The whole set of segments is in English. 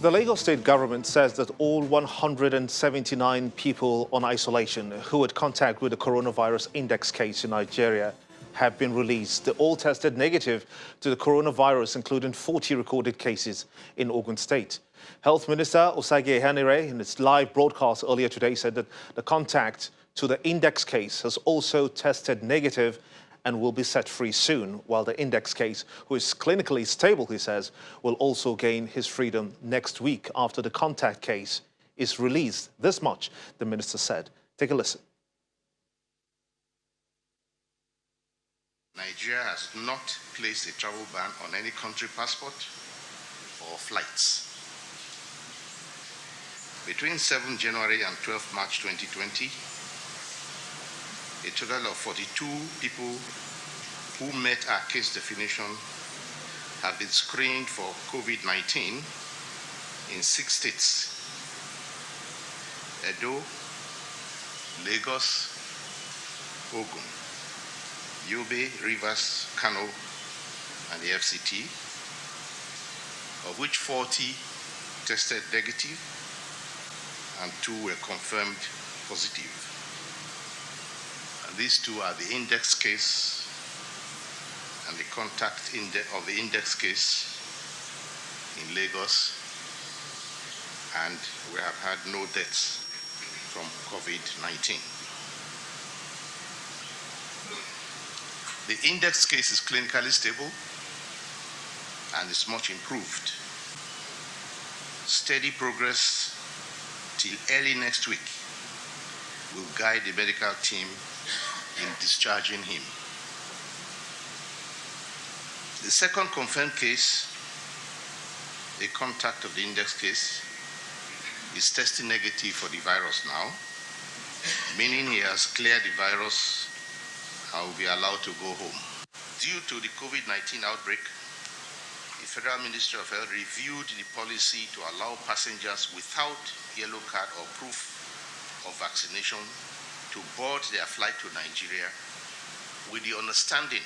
The Lagos state government says that all 179 people on isolation who had contact with the coronavirus index case in Nigeria have been released. They all tested negative to the coronavirus, including 40 recorded cases in Ogun State. Health Minister Osage Ehanire, in its live broadcast earlier today, said that the contact to the index case has also tested negative and will be set free soon, while the index case, who is clinically stable, he says, will also gain his freedom next week after the contact case is released. This much, the minister said. Take a listen. Nigeria has not placed a travel ban on any country passport or flights. Between 7 January and 12 March 2020, a total of 42 people who met our case definition have been screened for COVID-19 in 6 states: Edo, Lagos, Ogun, Yobe, Rivers, Kano, and the FCT, of which 40 tested negative and 2 were confirmed positive. And these 2 are the index case and the contact of the index case in Lagos, and we have had no deaths from COVID-19. The index case is clinically stable and is much improved. Steady progress till early next week will guide the medical team in discharging him. The second confirmed case, a contact of the index case, is testing negative for the virus now, meaning he has cleared the virus and will be allowed to go home. Due to the COVID-19 outbreak, the Federal Ministry of Health reviewed the policy to allow passengers without yellow card or proof of vaccination to board their flight to Nigeria, with the understanding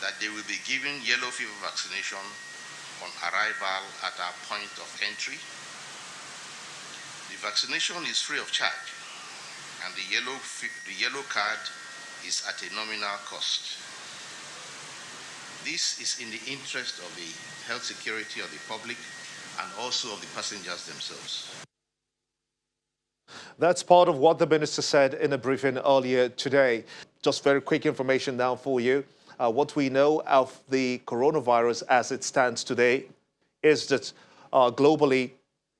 that they will be given yellow fever vaccination on arrival at our point of entry. The vaccination is free of charge, and the yellow card is at a nominal cost. This is in the interest of the health security of the public and also of the passengers themselves. That's part of what the minister said in a briefing earlier today. Just very quick information now for you. What we know of the coronavirus as it stands today is that globally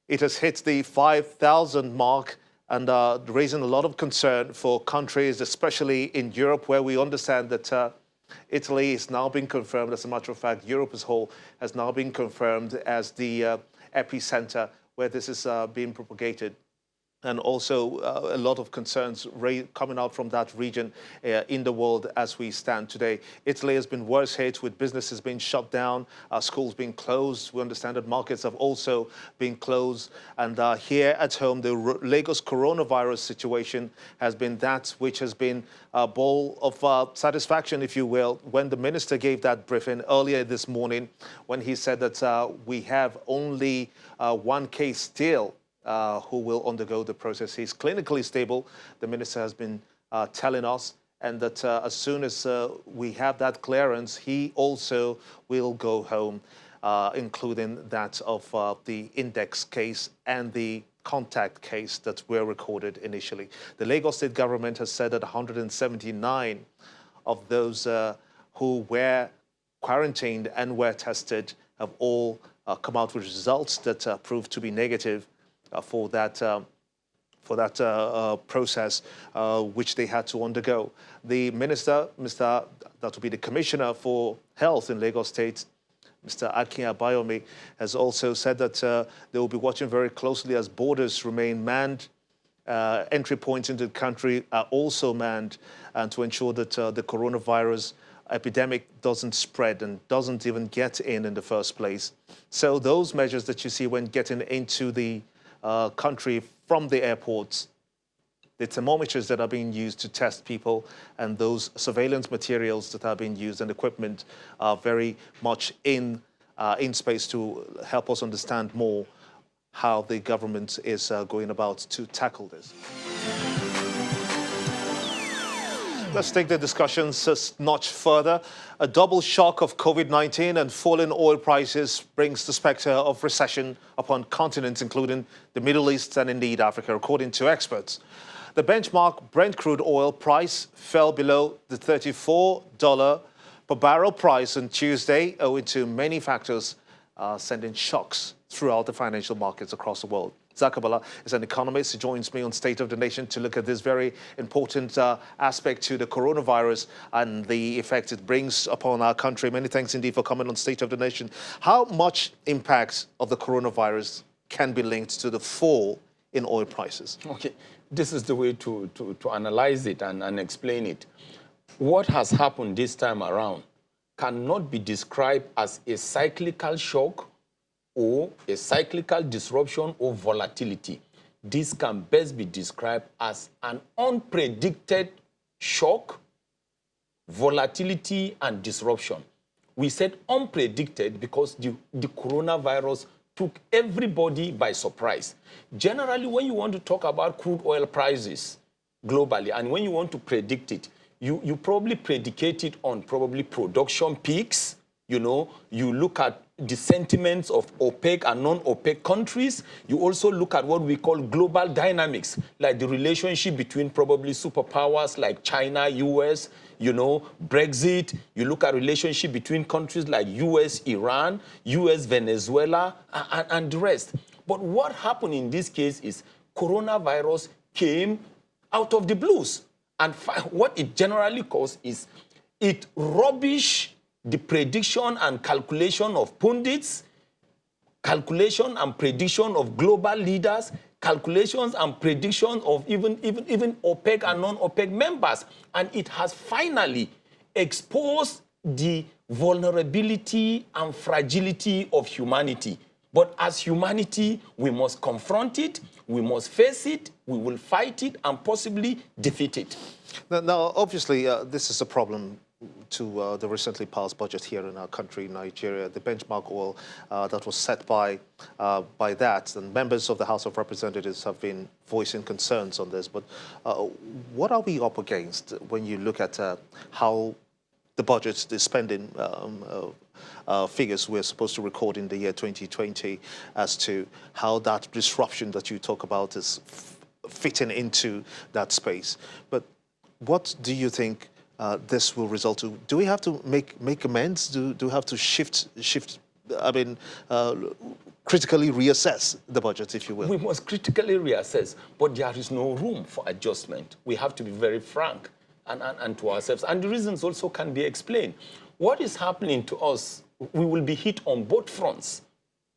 it has hit the 5,000 mark and raising a lot of concern for countries, especially in Europe, where we understand that Italy is now being confirmed. As a matter of fact, Europe as a whole has now been confirmed as the epicenter where this is being propagated. And also a lot of concerns coming out from that region in the world as we stand today. Italy has been worse hit, with businesses being shut down, schools being closed. We understand that markets have also been closed. And here at home, the Lagos coronavirus situation has been that which has been a bowl of satisfaction, if you will, when the minister gave that briefing earlier this morning, when he said that we have only 1 case still who will undergo the process. He's clinically stable, the minister has been telling us, and that as soon as we have that clearance, he also will go home, including that of the index case and the contact case that were recorded initially. The Lagos state government has said that 179 of those who were quarantined and were tested have all come out with results that proved to be negative for that process which they had to undergo. The minister, that will be the Commissioner for Health in Lagos State, Mr. Akin Abayomi, has also said that they will be watching very closely as borders remain manned. Entry points into the country are also manned, and to ensure that the coronavirus epidemic doesn't spread and doesn't even get in the first place. So those measures that you see when getting into the country from the airports, the thermometers that are being used to test people, and those surveillance materials that are being used and equipment are very much in in space to help us understand more how the government is going about to tackle this. Let's take the discussions a notch further. A double shock of COVID-19 and falling oil prices brings the specter of recession upon continents, including the Middle East and indeed Africa, according to experts. The benchmark Brent crude oil price fell below the $34 per barrel price on Tuesday, owing to many factors sending shocks throughout the financial markets across the world. Zakabala is an economist. He joins me on State of the Nation to look at this very important aspect to the coronavirus and the effect it brings upon our country. Many thanks indeed for coming on State of the Nation. How much impact of the coronavirus can be linked to the fall in oil prices? Okay, this is the way to analyze it and explain it. What has happened this time around cannot be described as a cyclical shock or a cyclical disruption or volatility. This can best be described as an unpredicted shock, volatility, and disruption. We said unpredicted because the coronavirus took everybody by surprise. Generally, when you want to talk about crude oil prices globally, and when you want to predict it, you probably predicate it on probably production peaks. You know, you look at the sentiments of OPEC and non-OPEC countries. You also look at what we call global dynamics, like the relationship between probably superpowers like China, US, you know, Brexit. You look at relationship between countries like US, Iran, US, Venezuela, and the rest. But what happened in this case is coronavirus came out of the blues. And what it generally causes is it rubbish the prediction and calculation of pundits, calculation and prediction of global leaders, calculations and predictions of even OPEC and non-OPEC members. And it has finally exposed the vulnerability and fragility of humanity. But as humanity, we must confront it, we must face it, we will fight it, and possibly defeat it. Now obviously, this is a problem to the recently passed budget here in our country, Nigeria. The benchmark oil that was set by that, and members of the House of Representatives have been voicing concerns on this. But what are we up against when you look at how the budget, the spending figures we're supposed to record in the year 2020, as to how that disruption that you talk about is fitting into that space? But what do you think this will result to? Do we have to make amends? Do we have to shift? I mean, critically reassess the budget, if you will. We must critically reassess, but there is no room for adjustment. We have to be very frank and to ourselves. And the reasons also can be explained. What is happening to us, we will be hit on both fronts,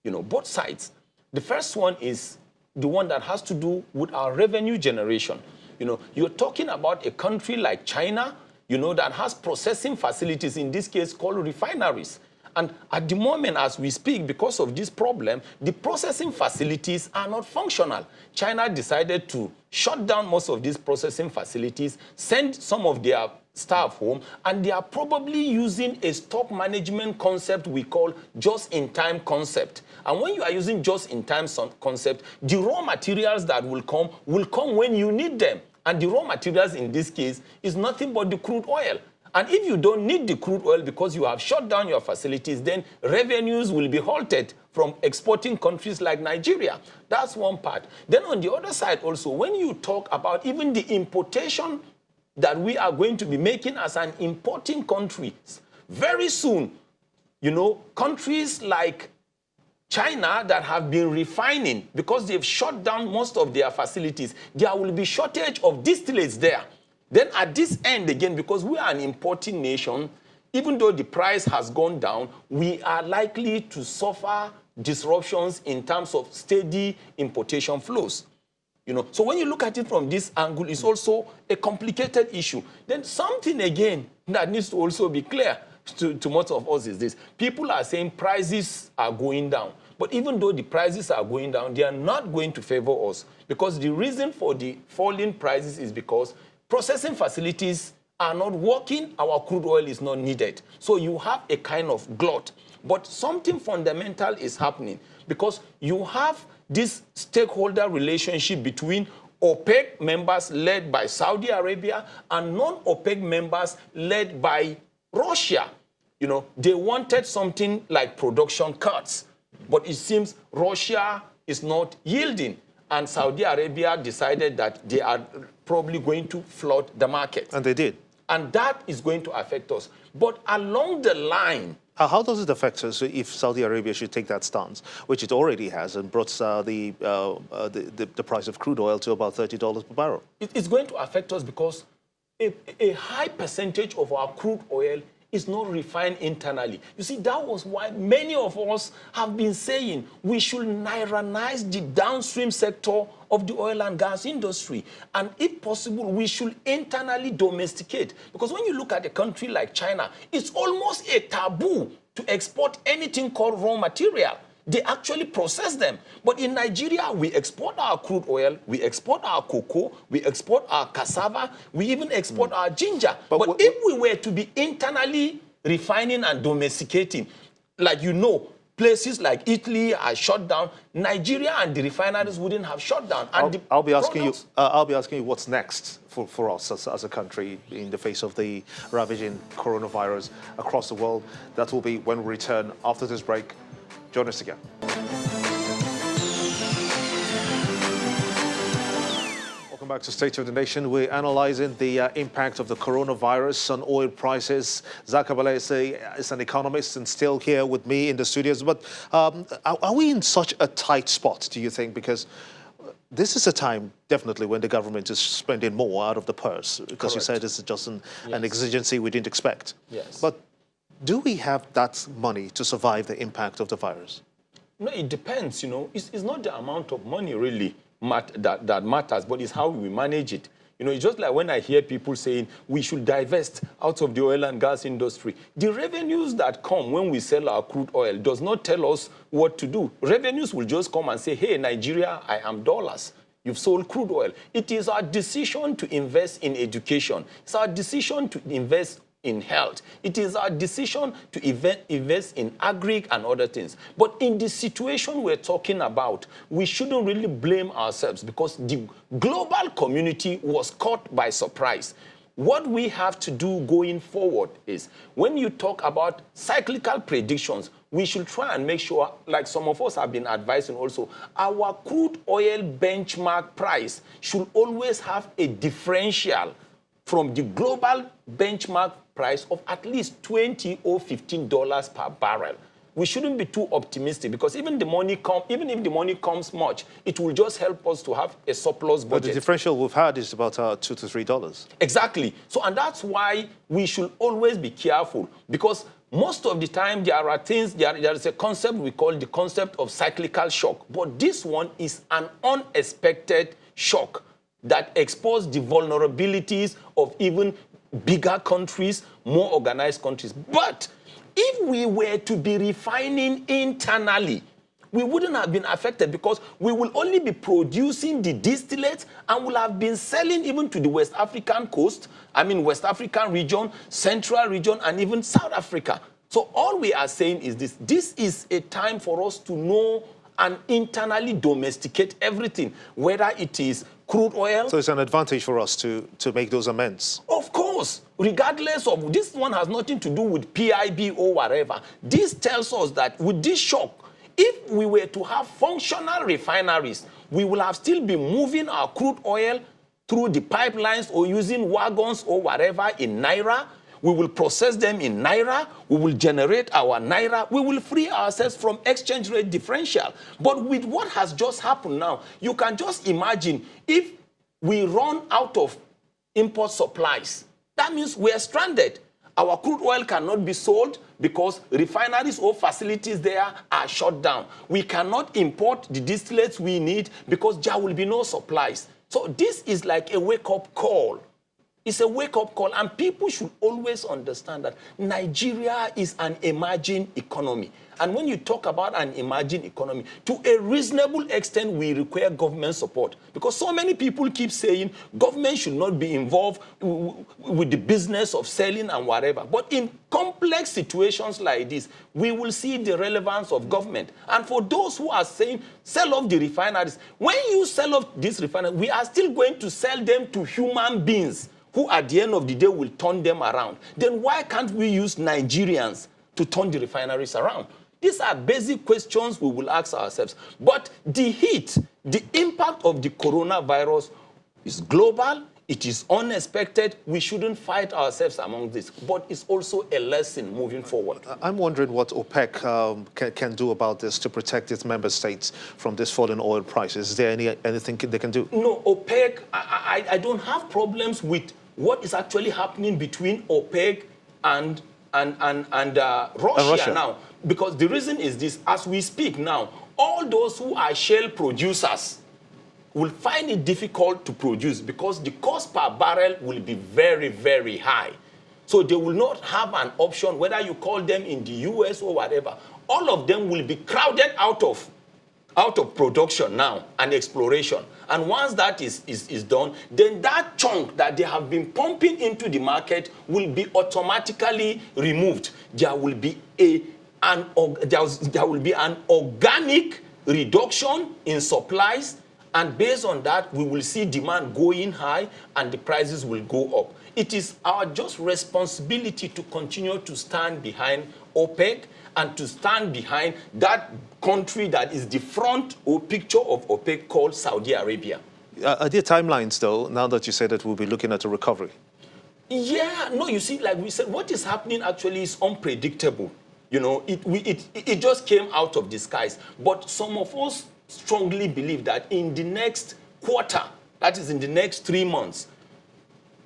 you know, both sides. The first one is the one that has to do with our revenue generation. You know, you're talking about a country like China, you know, that has processing facilities, in this case called refineries. And at the moment, as we speak, because of this problem, the processing facilities are not functional. China decided to shut down most of these processing facilities, send some of their staff home, and they are probably using a stock management concept we call just-in-time concept. And when you are using just-in-time concept, the raw materials that will come when you need them. And the raw materials in this case is nothing but the crude oil. And if you don't need the crude oil because you have shut down your facilities, then revenues will be halted from exporting countries like Nigeria. That's one part. Then on the other side also, when you talk about even the importation that we are going to be making as an importing country, very soon, you know, countries like China that have been refining, because they've shut down most of their facilities, there will be shortage of distillates there. Then at this end again, because we are an importing nation, even though the price has gone down, we are likely to suffer disruptions in terms of steady importation flows. You know, so when you look at it from this angle, it's also a complicated issue. Then something again that needs to also be clear to most of us is this. People are saying prices are going down. But even though the prices are going down, they are not going to favor us. Because the reason for the falling prices is because processing facilities are not working, our crude oil is not needed. So you have a kind of glut. But something fundamental is happening because you have this stakeholder relationship between OPEC members led by Saudi Arabia and non-OPEC members led by Russia. You know, they wanted something like production cuts, but it seems Russia is not yielding. And Saudi Arabia decided that they are probably going to flood the market. And they did. And that is going to affect us. But along the line... How does it affect us if Saudi Arabia should take that stance, which it already has, and brought the price of crude oil to about $30 per barrel? It's going to affect us because a high percentage of our crude oil is not refined internally. You see, that was why many of us have been saying we should Nairanize the downstream sector of the oil and gas industry. And if possible, we should internally domesticate. Because when you look at a country like China, it's almost a taboo to export anything called raw material. They actually process them. But in Nigeria, we export our crude oil, we export our cocoa, we export our cassava, we even export our ginger. But if we were to be internally refining and domesticating, like you know, places like Italy are shut down, Nigeria and the refineries wouldn't have shut down. And I'll be asking you what's next for us as a country in the face of the ravaging coronavirus across the world. That will be when we return after this break. Join us again. Welcome back to State of the Nation. We're analyzing the impact of the coronavirus on oil prices. Zach Abale is an economist and still here with me in the studios. But are we in such a tight spot, do you think? Because this is a time, definitely, when the government is spending more out of the purse. Because you said this is just an exigency we didn't expect. Yes. But do we have that money to survive the impact of the virus? No, it depends, you know. It's not the amount of money really that matters, but it's how we manage it. You know, it's just like when I hear people saying we should divest out of the oil and gas industry. The revenues that come when we sell our crude oil does not tell us what to do. Revenues will just come and say, hey, Nigeria, I am dollars. You've sold crude oil. It is our decision to invest in education. It's our decision to invest in health. It is our decision to invest in agri and other things. But in the situation we're talking about, we shouldn't really blame ourselves because the global community was caught by surprise. What we have to do going forward is, when you talk about cyclical predictions, we should try and make sure, like some of us have been advising also, our crude oil benchmark price should always have a differential from the global benchmark price of at least $20 or $15 per barrel. We shouldn't be too optimistic because even if the money comes much, it will just help us to have a surplus budget. But the differential we've had is about $2 to $3. Exactly. So, and that's why we should always be careful because most of the time there are things, there is a concept we call the concept of cyclical shock. But this one is an unexpected shock that exposed the vulnerabilities of even bigger countries, more organized countries. But if we were to be refining internally, we wouldn't have been affected because we will only be producing the distillates and will have been selling even to the West African coast, West African region, Central region, and even South Africa. So all we are saying is this. This is a time for us to know and internally domesticate everything, whether it is crude oil. So it's an advantage for us to make those amends. Of course, regardless of, this one has nothing to do with PIB or whatever. This tells us that with this shock, if we were to have functional refineries, we will have still been moving our crude oil through the pipelines or using wagons or whatever in Naira. We will process them in Naira. We will generate our Naira. We will free ourselves from exchange rate differential. But with what has just happened now, you can just imagine if we run out of import supplies, that means we are stranded. Our crude oil cannot be sold because refineries or facilities there are shut down. We cannot import the distillates we need because there will be no supplies. So this is like a wake-up call. It's a wake-up call, and people should always understand that Nigeria is an emerging economy. And when you talk about an emerging economy, to a reasonable extent, we require government support. Because so many people keep saying government should not be involved with the business of selling and whatever. But in complex situations like this, we will see the relevance of government. And for those who are saying, sell off the refineries, when you sell off this refinery, we are still going to sell them to human beings who at the end of the day will turn them around. Then why can't we use Nigerians to turn the refineries around? These are basic questions we will ask ourselves. But the heat, the impact of the coronavirus is global, it is unexpected. We shouldn't fight ourselves among this. But it's also a lesson moving forward. I'm wondering what OPEC can do about this to protect its member states from this falling oil prices. Is there anything they can do? No, OPEC, I don't have problems with what is actually happening between OPEC and Russia now. Because the reason is this: as we speak now, all those who are shale producers will find it difficult to produce because the cost per barrel will be very, very high. So they will not have an option, whether you call them in the US or whatever. All of them will be crowded out of production now and exploration. And once that is done, then that chunk that they have been pumping into the market will be automatically removed. There will be an organic reduction in supplies, and based on that, we will see demand going high and the prices will go up. It is our just responsibility to continue to stand behind OPEC and to stand behind that country that is the front or picture of OPEC called Saudi Arabia. Are there timelines, though, now that you said that we'll be looking at a recovery? Yeah, no, you see, like we said, what is happening actually is unpredictable. You know, it just came out of the skies. But some of us strongly believe that in the next quarter, that is in the next 3 months,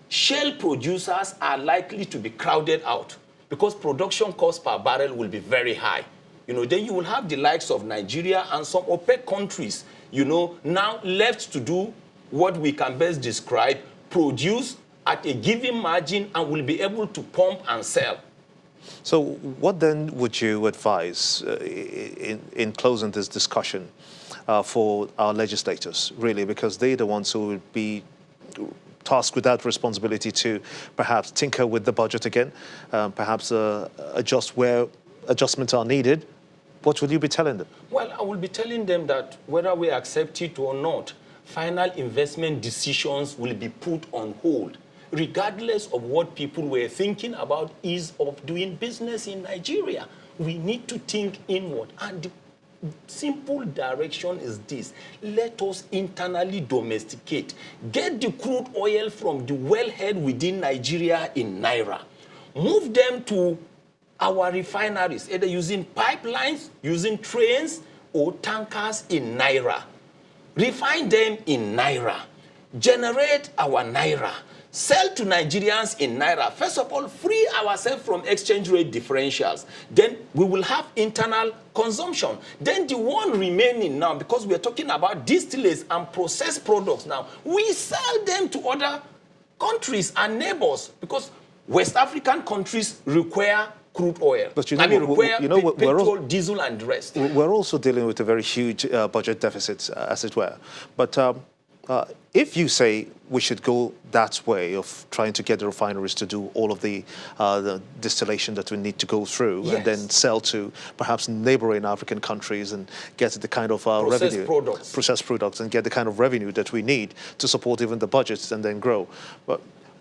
shale producers are likely to be crowded out because production cost per barrel will be very high. You know, then you will have the likes of Nigeria and some OPEC countries, you know, now left to do what we can best describe, produce at a given margin and will be able to pump and sell. So what then would you advise in closing this discussion for our legislators, really, because they're the ones who would be tasked with that responsibility to perhaps tinker with the budget again, perhaps adjust where adjustments are needed? What will you be telling them? Well, I will be telling them that whether we accept it or not, final investment decisions will be put on hold, regardless of what people were thinking about ease of doing business in Nigeria. We need to think inward. And the simple direction is this: let us internally domesticate. Get the crude oil from the wellhead within Nigeria in Naira. Move them to our refineries, either using pipelines, using trains, or tankers in Naira. Refine them in Naira. Generate our Naira. Sell to Nigerians in Naira. First of all, free ourselves from exchange rate differentials. Then we will have internal consumption. Then the one remaining now, because we are talking about distillates and processed products now, we sell them to other countries and neighbors, because West African countries require crude oil. But you know, require petrol, diesel, and the rest. We're also dealing with a very huge budget deficit, as it were. But if you say we should go that way of trying to get the refineries to do all of the distillation that we need to go through, yes, and then sell to perhaps neighboring African countries and get the kind of processed products, and get the kind of revenue that we need to support even the budgets and then grow. But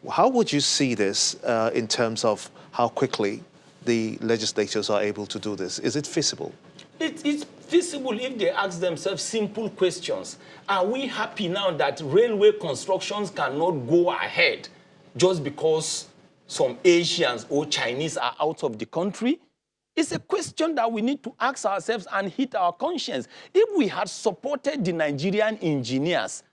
how would you see this in terms of how quickly the legislators are able to do this? Is it feasible? It's feasible if they ask themselves simple questions. Are we happy now that railway constructions cannot go ahead just because some Asians or Chinese are out of the country? It's a question that we need to ask ourselves and hit our conscience. If we had supported the Nigerian engineers,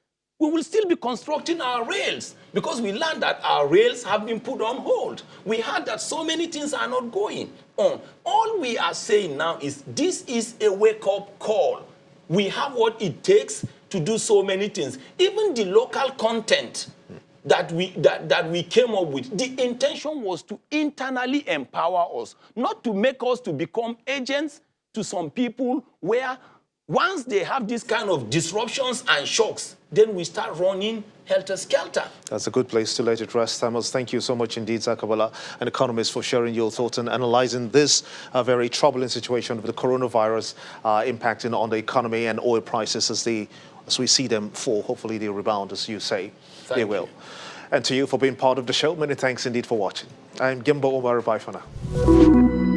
we will still be constructing our rails, because we learned that our rails have been put on hold. We heard that so many things are not going on. All we are saying now is this is a wake-up call. We have what it takes to do so many things. Even the local content that we came up with, the intention was to internally empower us, not to make us to become agents to some people where once they have this kind of disruptions and shocks, then we start running helter-skelter. That's a good place to let it rest. Amos, thank you so much indeed, Zakabala, an economist, for sharing your thoughts and analyzing this very troubling situation with the coronavirus impacting on the economy and oil prices as we see them fall. Hopefully they rebound, as you say. They will. And to you for being part of the show, many thanks indeed for watching. I'm Gimbo Omar. Bye for now.